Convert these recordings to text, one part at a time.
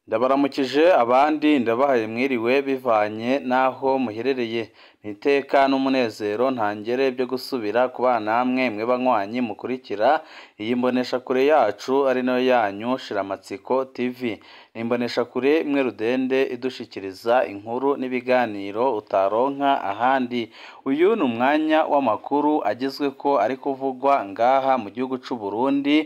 Ndabaramukije abandi ndabahaye mwiriwe bivanye n'aho muherereye n'iteka n'umunezero ntangere byo gusubira kubana namwe mwe banywanyi mukurikira iyi mboneshakure yacu ari nayo yanyu Shiramatsiko TV. Ni imboneshakure imwe rudende idushikiriza inkuru n'ibiganiro utaronka ahandi. Uyu ni umwanya w'amakuru agizwe ko ari kuvugwa ngaha mu gihugu c'u Burundi,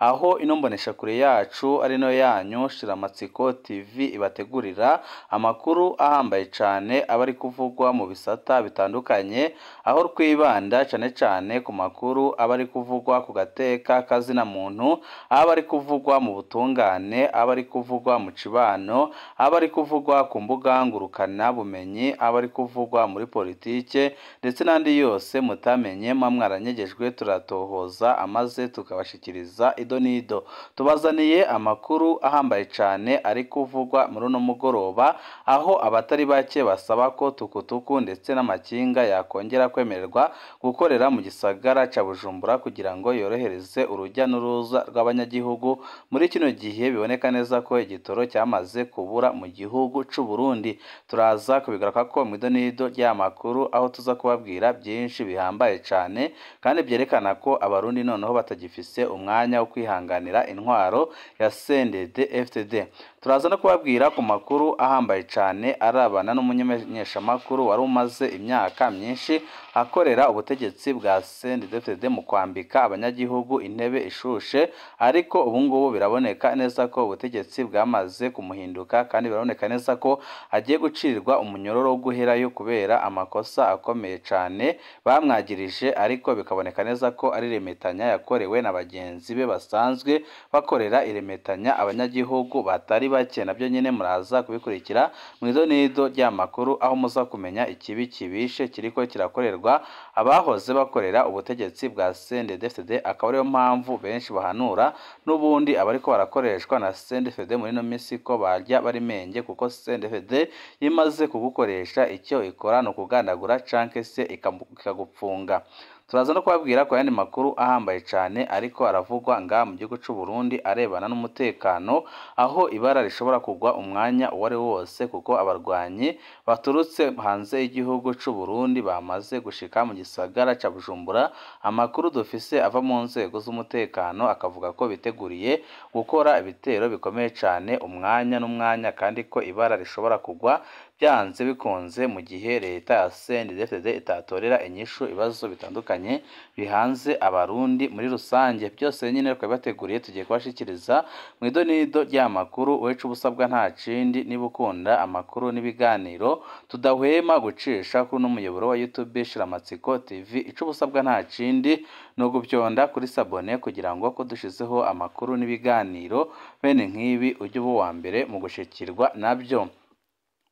aho ino mboneshakure yacu ari nayo yanyu Shiramatsiko TV ibategurira amakuru ahambaye cyane aba ari kuvugwa mu bisata bitandukanye, aho twibanda cyane cyane ku makuru aba ari kuvugwa ku gateka kazina muntu, aba ari kuvugwa mu butungane, aba ari kuvugwa mu cibano, aba ari kuvugwa ku mbuga ngurukana bumenyi, aba ari kuvugwa muri politike ndetse n'andi yose mutamenye mwaranyegejwe turatohoza amaze tukabashikiriza ido nido. Tubazaniye amakuru ahambaye cyane ari kuvugwa muri uno mugoroba, aho abatari bake basaba ko tukutuku ndetse n'amakinga yakongera kwemererwa gukorera mu gisagara ca Bujumbura kugira ngo yorohereze urujya n'uruza rw'abanyagihugu muri kino gihe biboneka neza ko igitoro cyamaze kubura mu gihugu c'u Burundi. Turaza kubigaruka ko mu ido nido ry'amakuru, aho tuza kubabwira byinshi bihambaye cyane kandi byerekana ko abarundi noneho batagifise umwanya wo kwihanganira intwaro ya CNDD-FDD. Turaza no kubabwira ku makuru ahambaye cyane arabana n'umumenyeshamakuru wari umaze imyaka myinshi akorera ubutegetsi bwa CNDD-FDD mu kwambika abanyagihugu intebe ishushe, ariko ubu ngubu biraboneka neza ko ubutegetsi bwamaze kumuhinduka kandi biraboneka neza ko agiye gucirirwa umunyororo wo guherayo kubera amakosa akomeye cyane bamwagirije, ariko bikaboneka neza ko ari remetanya yakorewe na bagenzi be basanzwe bakorera iremetanya abanyagihugu batari bake. Nabyo nyine muraza kubikurikira mu ido nido ry'amakuru, aho muza kumenya ikibi kibishe kiriko kirakorerwa abahoze bakorera ubutegetsi bwa CNDD-FDD. Akaba ariyo mpamvu benshi bahanura n'ubundi abariko barakoreshwa na CNDD-FDD muri no misi ko barya bari menge, kuko CNDD-FDD imaze kugukoresha icyo ikora no kugandagura canke se ikagupfunga. Turaza no kubabwira ko yandi makuru ahambaye cyane ariko aravugwa nga mu gihugu c'u Burundi arebana n'umutekano, aho ibara rishobora kugwa umwanya uwari wose, kuko abarwanyi baturutse hanze y'igihugu c'u Burundi bamaze gushika mu gisagara ca Bujumbura. Amakuru dufise ava mu nzego z'umutekano akavuga ko biteguriye gukora ibitero bikomeye cyane umwanya n'umwanya, kandi ko ibara rishobora kugwa byanze bikunze mu gihe leta ya CNDD-FDD itatorera inyishu ibibazo bitandukanye bihanze abarundi muri rusange. Byose nyine twabateguriye tugiye kubashikiriza mu ido nido ry'amakuru. Wecu ubusabwa nta kindi, niba ukunda amakuru n'ibiganiro tudahwema gucisha kuri uno muyoboro wa YouTube Shiramatsiko TV, ico ubusabwa nta kindi no gubyonda kuri sabone kugira ngo ko dushizeho amakuru n'ibiganiro bene nk'ibi ujye uba wa mbere mu gushikirwa nabyo.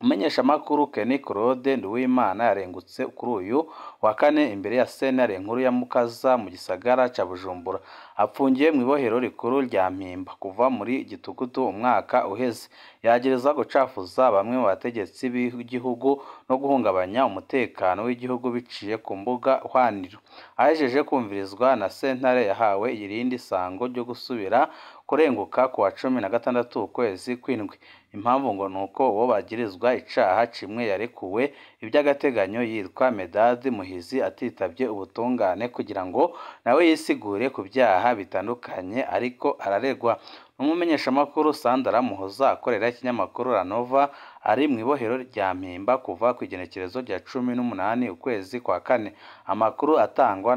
Umumenyeshamakuru Kenny Claude Nduwimana yarengutse kuri uyu wa kane imbere ya sentare nkuru ya Mukaza mu gisagara ca Bujumbura. Apfungiye mu ibohero rikuru rya Mpimba kuva muri gitugutu umwaka uheze. Yagereza gucafuza bamwe mu bategetsi b'igihugu no guhungabanya umutekano w'igihugu biciye ku mbuga hwaniro. Ahejeje kumvirizwa na sentare yahawe irindi sango ryo gusubira kurenguka ku wa 16 ukwezi kw'indwi. Impamvu ngo nuko uwo bagirizwa icaha cimwe yarekuwe iby'agateganyo yitwa Medadi Muhizi atitavye ubutungane kugira ngo nawe yisigure ku byaha bitandukanye ariko araregwa. Umumenyeshamakuru Sandra Muhoza akorera ikinyamakuru Ranova ari mu ibohero rya Mpimba kuva ku igenekerezo rya 18 ukwezi kwa kane. Amakuru atangwa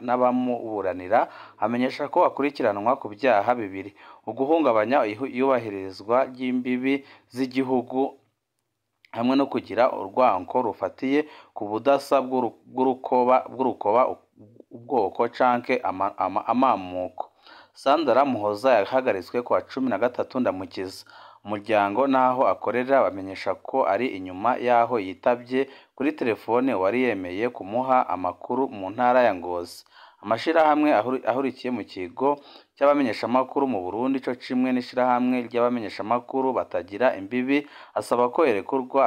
n'abamuburanira amenyesha ko akurikiranwa ku byaha bibiri: uguhungabanya iyubahirizwa ry'imbibi z'igihugu hamwe no kugira urwanko rufatiye ku budasa bw'urukoba ubwoko canke amamuko. Sandra Muhoza yahagaritswe ku wa 13 Ndamukiza. Umuryango naho akorera bamenyesha ko ari inyuma yaho yitabye kuri telefone wari yemeye kumuha amakuru mu ntara ya Ngozi. Amashirahamwe ahurikiye mu kigo cy'abamenyeshamakuru mu Burundi co cimwe n'ishirahamwe ry'abamenyeshamakuru batagira imbibi asaba ko yerekurwa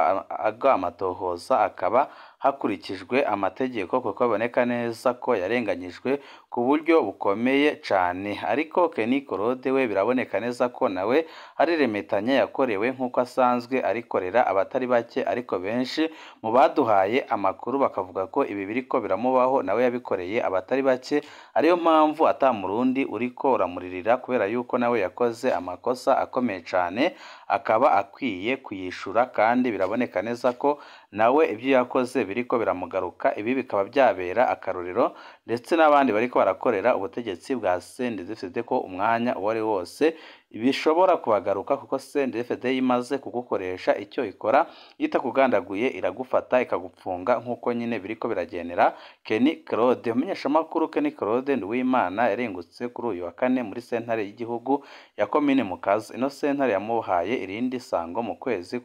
amatohoza akaba hakurikijwe amategeko kuko biboneka neza ko yarenganyijwe ku buryo bukomeye cyane. Ariko Kenny Claude we biraboneka neza ko nawe ari remetanya yakorewe nk'uko asanzwe arikorera abatari bake, ariko benshi mu baduhaye amakuru bakavuga ko ibi biriko biramubaho nawe yabikoreye abatari bake, ariyo mpamvu ata murundi uriko uramuririra kubera yuko nawe yakoze amakosa akomeye cyane, akaba akwiye kuyishura kandi biraboneka neza ko nawe ibyo yakoze biriko biramugaruka. Ibi bikaba byabera akarorero ndetse n'abandi bariko barakorera ubutegetsi bwa CNDD-FDD ko umwanya uwo ari wose bishobora kubagaruka, kuko CNDD-FDD imaze kugukoresha icyo ikora itakugandaguye iragufata ikagupfunga nk'uko nyine biriko biragenera Kenny Claude. Umumenyeshamakuru Kenny Claude Nduwimana yarengutse kuri uyu wa kane muri sentare y'igihugu ya komine Mukaza. Ino sentare yamuhaye irindi sango mu kwezi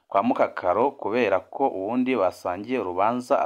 kwa Mukakaro kubera ko uwundi basangiye urubanza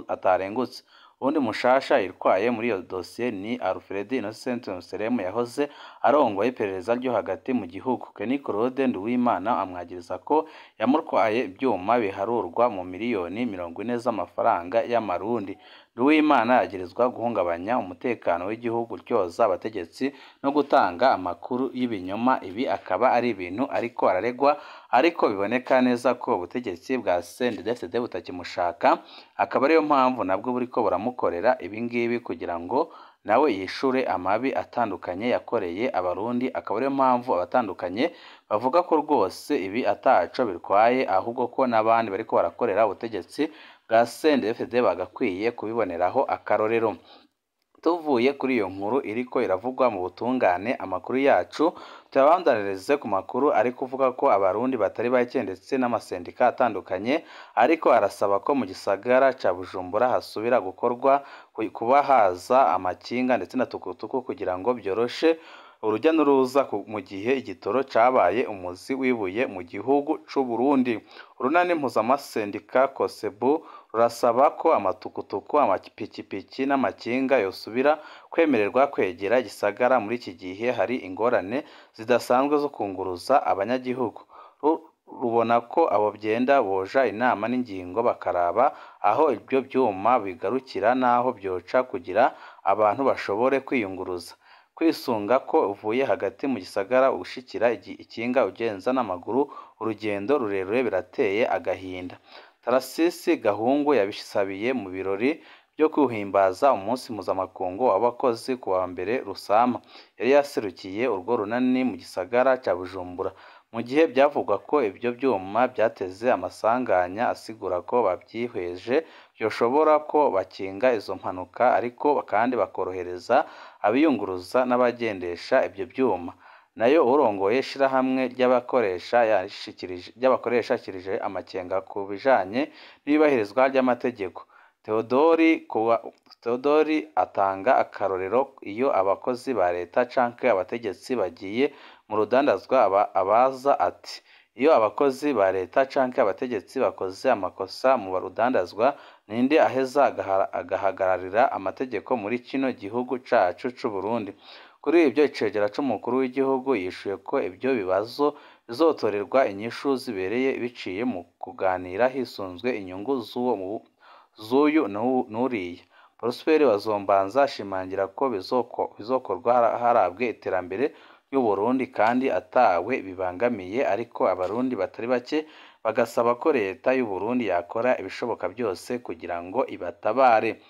atarengutse. Uwundi mushasha yitwaye muri iyo dosiye ni Alfred Innocent Nseremu yahoze arongoye iperereza ryo hagati mu gihugu. Kenny Claude Nduwimana amwagiriza ko yamutwaye ibyuma biharurwa mu miliyoni 40 z'amafaranga y'amarundi. Nduwimana yagirizwa guhungabanya umutekano w'igihugu, cyoza abategetsi no gutanga amakuru y'ibinyoma. Ibi akaba ari ibintu ariko araregwa, ariko biboneka neza ko ubutegetsi bwa CNDD-FDD butakimushaka, akaba ariyo mpamvu nabwo buriko buramukorera ibi ngibi kugira ngo nawe yishure amabi atandukanye yakoreye abarundi. Akaba ariyo mpamvu abatandukanye bavuga ko rwose ibi ataco bitwaye, ahubwo ko n'abandi bariko barakorera ubutegetsi bwa CNDD-FDD bagakwiye kubiboneraho akarorero. Tuvuye kuri iyo nkuru iriko iravugwa mu butungane, amakuru yacu tuyabandanirize ku makuru ari kuvuga ko abarundi batari bake ndetse n'amasendika atandukanye ariko arasaba ko mu gisagara ca Bujumbura hasubira gukorwa kuba haza amakinga ndetse na tukutuku kugira ngo byoroshe urujya n'uruza mu gihe igitoro cabaye umuzi wibuye mu gihugu c'u Burundi. Urunani mpuzamasendika Kosebu rurasaba ko amatukutuku, amapikipiki n'amakinga yosubira kwemererwa kwegera gisagara. Muri iki gihe hari ingorane zidasanzwe zo kunguruza abanyagihugu. Rubona ko abo byenda boja inama n'ingingo bakaraba aho ibyo byuma bigarukira naho byoca kugira abantu bashobore kwiyunguruza. Kwisunga ko uvuye hagati mu gisagara ushikira ikinga ugenza n'amaguru, urugendo rurerure birateye agahinda. Tarasisi Gahungu yabishabiye mu birori byo kuhimbaza umunsi mpuzamakungu w'abakozi ku wa mbere Rusama. Yari yaserukiye urwo runani mu gisagara cya Bujumbura. Mu gihe byavugwa ko ibyo byuma byateze amasanganya, asigura ko babyihweje byoshobora ko bakinga izo mpanuka, ariko kandi bakorohereza abiyunguruza n'abagendesha ibyo byuma. Nayo urongoye shirahamwe ry'abakoresha yashikirije amakenga ku bijanye n'ibibahirizwa ry'amategeko. Theodori atanga akarorero iyo abakozi ba leta canke abategetsi bagiye mu rudandazwa abaza ati iyo abakozi ba leta canke abategetsi bakoze amakosa mu barudandazwa, ninde aheza agahagararira amategeko muri kino gihugu cacu c'u Burundi? Kuri ibyo icegera c'umukuru w'igihugu yishuye ko ibyo bibazo bizotorerwa inyishu zibereye biciye mu kuganira hisunzwe inyungu z'uyu n'uriya. Prosper Bazombanza ashimangira ko bizokorwa harabwe iterambere y'u Burundi kandi atawe bibangamiye, ariko abarundi batari bake bagasaba ko leta y'u Burundi yakora ibishoboka byose kugira ngo ibatabare.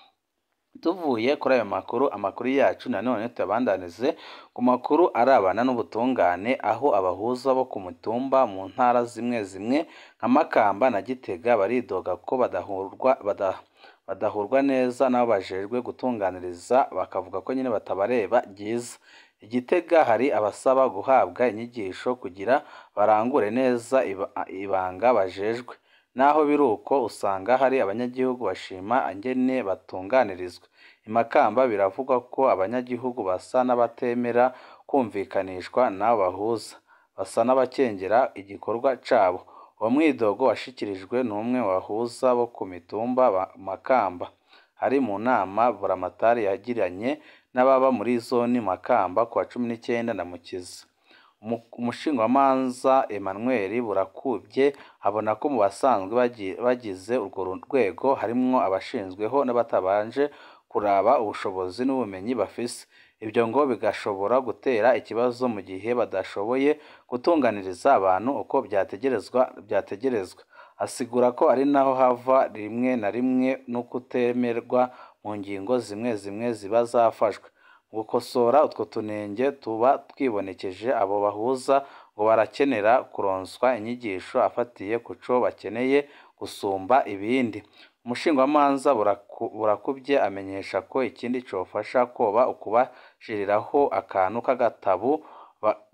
Tuvuye kuri ayo amakuru yacu nanone tuyabandanize ku makuru arabana n'ubutungane, aho abahuza bo ku mutumba mu ntara zimwe zimwe nka Makamba na Gitega baridoga ko badahurwa neza n'abo bajejwe gutunganiriza, bakavuga ko nyine batabareba ryiza. Igitega hari abasaba guhabwa inyigisho kugira barangure neza ibanga bajejwe. Naho biruko usanga hari abanyagihugu bashima angene batunganirizwa. Imakamba biravugwa ko abanyagihugu basa n'abatemera kumvikanishwa n'abo bahuza, basa n'abakengera igikorwa cabo. Uwo mwidogo washikirijwe n'umwe wahuza bo ku mitumba Makamba hari mu nama Buramatari yagiranye n'ababa muri zone Makamba ku wa 19 Ndamukiza. Umushingwamanza Emmanuel Burakubye abona ko mu basanzwe bagize urwo rwego harimwo abashinzweho n'abatabanje kuraba ubushobozi n'ubumenyi bafise. Ibyo ngo bigashobora gutera ikibazo mu gihe badashoboye gutunganiriza abantu uko byategerezwa. Asigura ko ari naho hava rimwe na rimwe no kutemerwa mu ngingo zimwe zimwe ziba zafashwe. Mu gukosora utwo tunenge tuba twibonekeje, abo bahuza ngo barakenera kuronswa inyigisho afatiye ku co bakeneye gusumba ibindi. Umushingwamanza Burakubye amenyesha ko ikindi cofasha koba ukubashiriraho akantu k'agatabu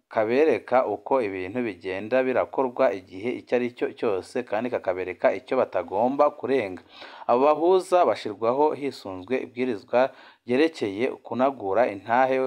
kabereka uko ibintu bigenda birakorwa igihe icyo ari cyo cyose kandi kakabereka icyo batagomba kurenga. Abo bahuza bashirwaho hisunzwe ibwirizwa ryerekeye kunagura intahe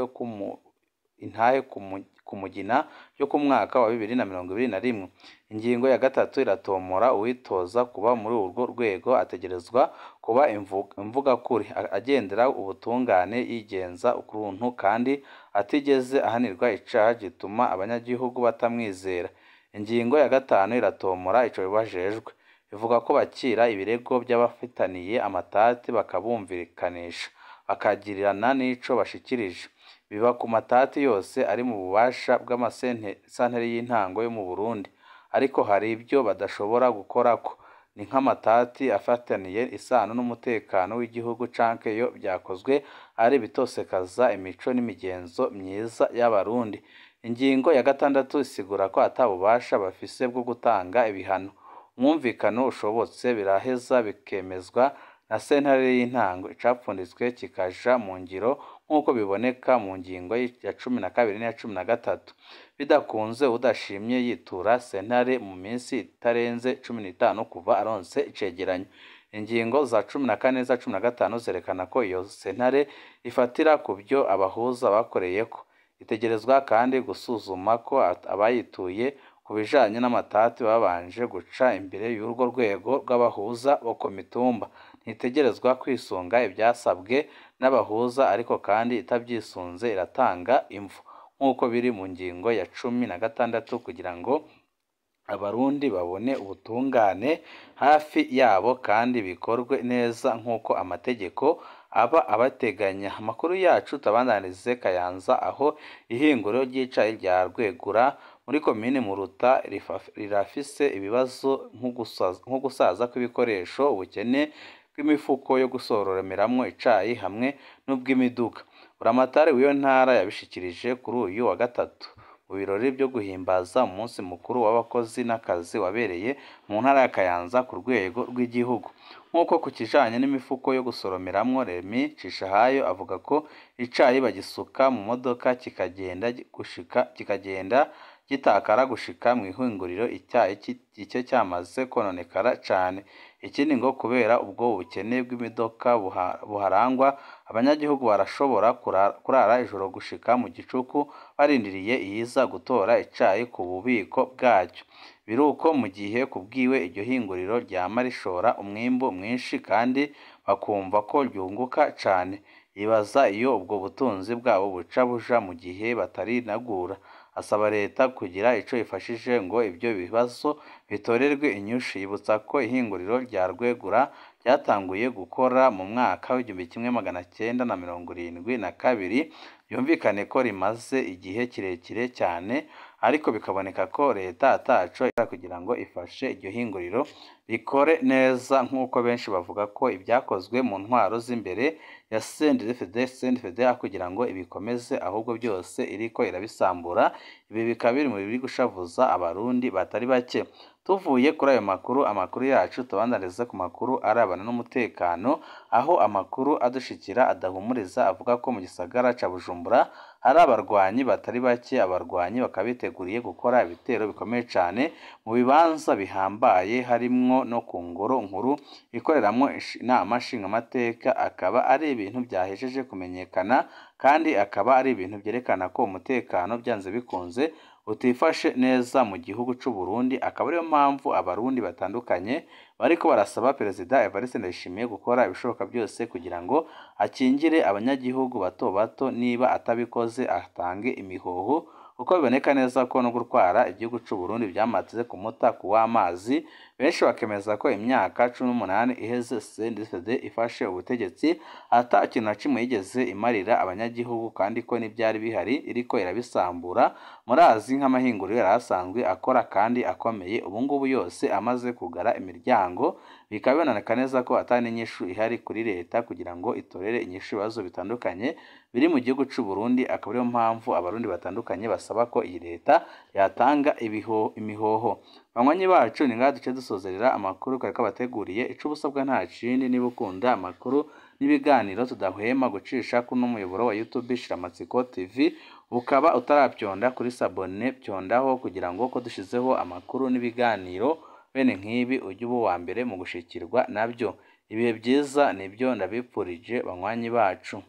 ku mugina yo ku mwaka wa 2021. Ingingo ya 3 iratomora uwitoza kuba muri urwo rwego ategerezwa kuba imvuga kuri, agendera ubutungane, yigenza ukuntu kandi atigeze ahanirwa icaha gituma abanyagihugu batamwizera. Ingingo ya 5 iratomora ico bibajejwe, ivuga ko bakira ibirego by'abafitaniye amatati bakabumvikanisha, bakagirirana n'ico bashikirije. Biba ku matati yose ari mu bubasha bw'amasentere y'intango yo mu Burundi, ariko hari ibyo badashobora gukorako. Ni nk'amatati afataniye isano n'umutekano w'igihugu canke iyo byakozwe ari bitosekaza imico n'imigenzo myiza y'Abarundi. Ingingo ya 6 isigura ko atabubasha bafise bwo gutanga ibihano. Umwumvikano ushobotse biraheza bikemezwa na sentare y'intango, icapfunditswe kikaja mu ngiro nk'uko biboneka mu ngingo ya 12 n'iya 13. Bidakunze udashimye yitura sentare mu minsi itarenze 15 kuva aronse icegeranyo. Ingingo za 14 n'iza 15 zerekana ko iyo sentare ifatira ku byo abahuza bakoreyeko. Itegerezwa kandi gusuzuma ko abayituye ku bijanye n'amatati babanje guca imbere y'urwo rwego rw'abahuza bo ku mitumba. Ntitegerezwa kwisunga ibyasabwe n'abahuza, ariko kandi itabyisunze iratanga imvu nk'uko biri mu ngingo ya 16 kugira ngo Abarundi babone ubutungane hafi yabo kandi bikorwe neza nk'uko amategeko aba abateganya. Amakuru yacu tabandanirize Kayanza, aho ihinguriro ry'icayi rya Rwegura muri komine Muruta rirafise ibibazo nko gusaza kw'ibikoresho, ubukene bw'imifuko yo gusororemeramwo icayi hamwe n'ubw'imiduga. Buramatari w'iyo ntara yabishikirije kuri uyu wa gatatu mu birori byo guhimbaza umunsi mukuru w'abakozi n'akazi wabereye mu ntara ya Kayanza ku rwego rw'igihugu. Nk'uko ku kijanye n'imifuko yo gusoromeramwo, Remy Cishahayo avuga ko icayi bagisuka mu modoka kikagenda gitakara gushika mu ihinguriro icyayi gice cyamaze kononekara cane. Ikindi ngo kubera ubwo ubukene bw'imidoka buharangwa, abanyagihugu barashobora kurara ijoro gushika mu gicuku barindiriye iyiza gutora icayi ku bubiko bwacyo. Biruko mu gihe kubwiwe iryo hinguriro ryama rishora umwimbu mwinshi kandi bakumva ko ryunguka cane. Yibaza iyo ubwo butunzi bwabo buca buja mu gihe batarinagura. Asaba leta kugira ico ifashije ngo ibyo bibazo bitorerwe inyishu. Yibutsa ko ihinguriro rya Rwegura ryatanguye gukora mu mwaka w'1972, byumvikane ko rimaze igihe kirekire cyane, ariko bikaboneka ko leta ataco kugira ngo ifashe iryo hinguriro rikore neza, nk'uko benshi bavuga ko ibyakozwe mu ntwaro z'imbere ya CNDD-FDD kugira ngo ibikomeze, ahubwo byose iriko irabisambura. Ibi bikaba biri mu biri gushavuza Abarundi batari bake. Tuvuye kuri ayo amakuru yacu tubandanize ku makuru arabana n'umutekano, aho amakuru adushikira adahumuriza avuga ko mu gisagara ca Bujumbura hari abarwanyi batari bake. Abarwanyi bakabiteguriye gukora ibitero bikomeye cane mu bibanza bihambaye, harimwo no ku ngoro nkuru ikoreramwo inama nshingamateka. Akaba ari ibintu byahejeje kumenyekana kandi akaba ari ibintu byerekana ko umutekano byanze bikunze utifashe neza mu gihugu c'u Burundi. Akaba ariyo mpamvu Abarundi batandukanye bariko barasaba Perezida Evariste Ndayishimiye gukora ibishoboka byose kugira ngo akingire abanyagihugu bato bato, niba atabikoze atange imihoho kuko biboneka neza ko no gutwara igihugu c'u Burundi byamaze kumuta ku w'amazi. Benshi bakemeza ko imyaka 18 iheze CNDD-FDD ifashe ubutegetsi ata kintu na kimwe yigeze imarira abanyagihugu, kandi ko n'ibyari bihari iriko irabisambura. Murazi nk'amahinguriro yari asanzwe akora kandi akomeye, ubu ngubu yose amaze kugara imiryango, bikaba biboneka neza ko atari inyishu ihari kuri leta kugira ngo itorere inyishu ibibazo bitandukanye biri mu gihugu c'u Burundi. Akaba ariyo mpamvu abarundi batandukanye basaba ko iyi leta yatanga imihoho. Banywanyi bacu, ni ngaha duce dusozerera amakuru kari kabateguriye. Ico busabwa nta kindi, niba ukunda amakuru n'ibiganiro tudahwema gucisha kuno muyoboro wa YouTube Shiramatsiko TV, ukaba utarabyonda kuri sabone byondaho kugira ngo ko dushizeho amakuru n'ibiganiro bene nk'ibi ujye uba uwa mbere mu gushikirwa nabyo. Ibihe byiza nibyo ndabipfurije banywanyi bacu.